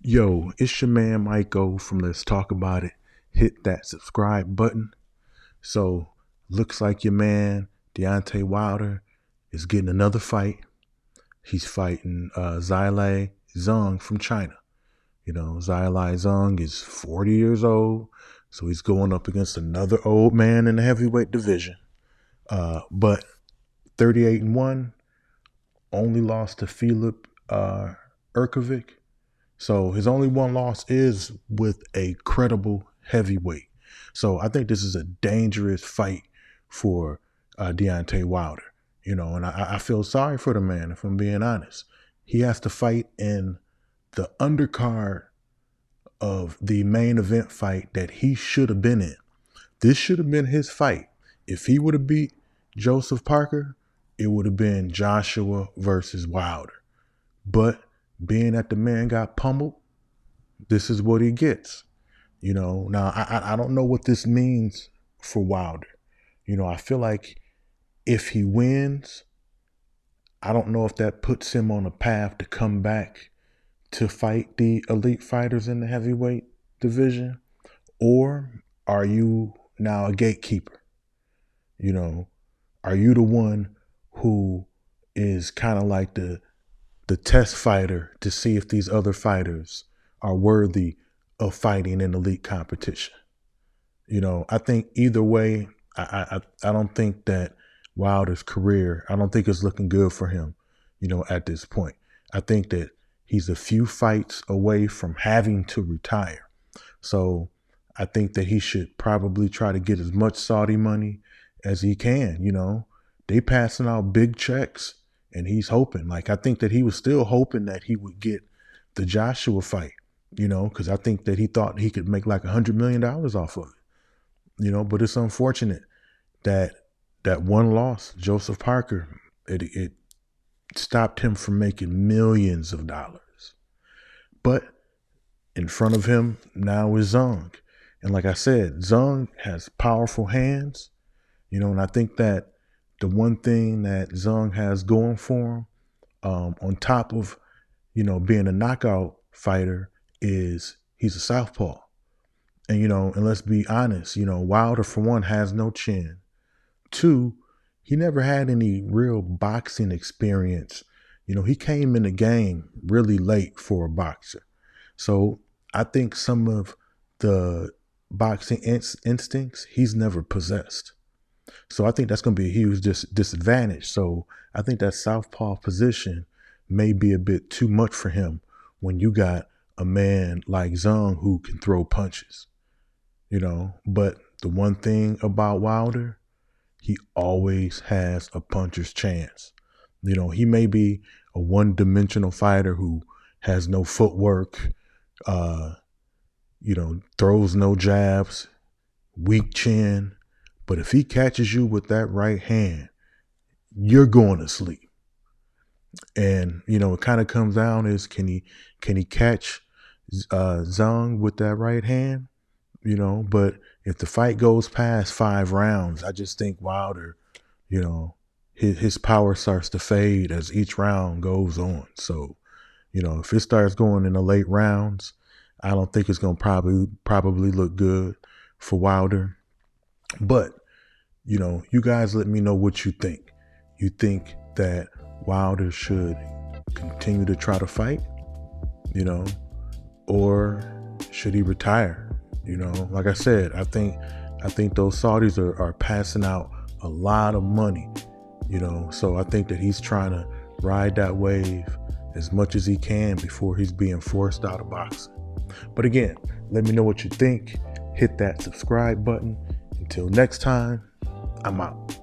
Yo, it's your man MikeO from Let's Talk About It. Hit that subscribe button. So, looks like your man Deontay Wilder is getting another fight. He's fighting Zhilei Zhang from China. Zhilei Zhang is 40 years old, so he's going up against another old man in the heavyweight division. But 38-1, only lost to Filip Urkovic. So his only one loss is with a credible heavyweight. So I think this is a dangerous fight for Deontay Wilder. And I feel sorry for the man, if I'm being honest. He has to fight in the undercard of the main event fight that he should have been in. This should have been his fight. If he would have beat Joseph Parker, it would have been Joshua versus Wilder. But being that the man got pummeled, this is what he gets. Now I don't know what this means for Wilder. I feel like if he wins, I don't know if that puts him on a path to come back to fight the elite fighters in the heavyweight division, or are you now a gatekeeper? Are you the one who is kind of like the test fighter to see if these other fighters are worthy of fighting in elite competition? I think either way, I don't think that Wilder's career, I don't think it's looking good for him, at this point. I think that he's a few fights away from having to retire. So I think that he should probably try to get as much Saudi money as he can. They passing out big checks. And he's hoping, I think that he was still hoping that he would get the Joshua fight, because I think that he thought he could make like $100 million off of it, but it's unfortunate that that one loss, Joseph Parker, it stopped him from making millions of dollars. But in front of him now is Zhang. And like I said, Zhang has powerful hands, and I think that the one thing that Zhang has going for him, on top of, being a knockout fighter, is he's a southpaw. And let's be honest, Wilder, for one, has no chin. Two, he never had any real boxing experience. He came in the game really late for a boxer. So I think some of the boxing instincts he's never possessed. So I think that's going to be a huge disadvantage. So I think that southpaw position may be a bit too much for him when you got a man like Zhang who can throw punches, But the one thing about Wilder, he always has a puncher's chance. He may be a one-dimensional fighter who has no footwork, throws no jabs, weak chin. But if he catches you with that right hand, you're going to sleep. And, it kind of comes down is, can he catch Zhang with that right hand? But if the fight goes past 5 rounds, I just think Wilder, his power starts to fade as each round goes on. So, if it starts going in the late rounds, I don't think it's going to probably look good for Wilder. But, you guys let me know what you think. You think that Wilder should continue to try to fight, or should he retire? Like I said, I think those Saudis are passing out a lot of money, so I think that he's trying to ride that wave as much as he can before he's being forced out of boxing. But again, let me know what you think. Hit that subscribe button. Until next time, I'm out.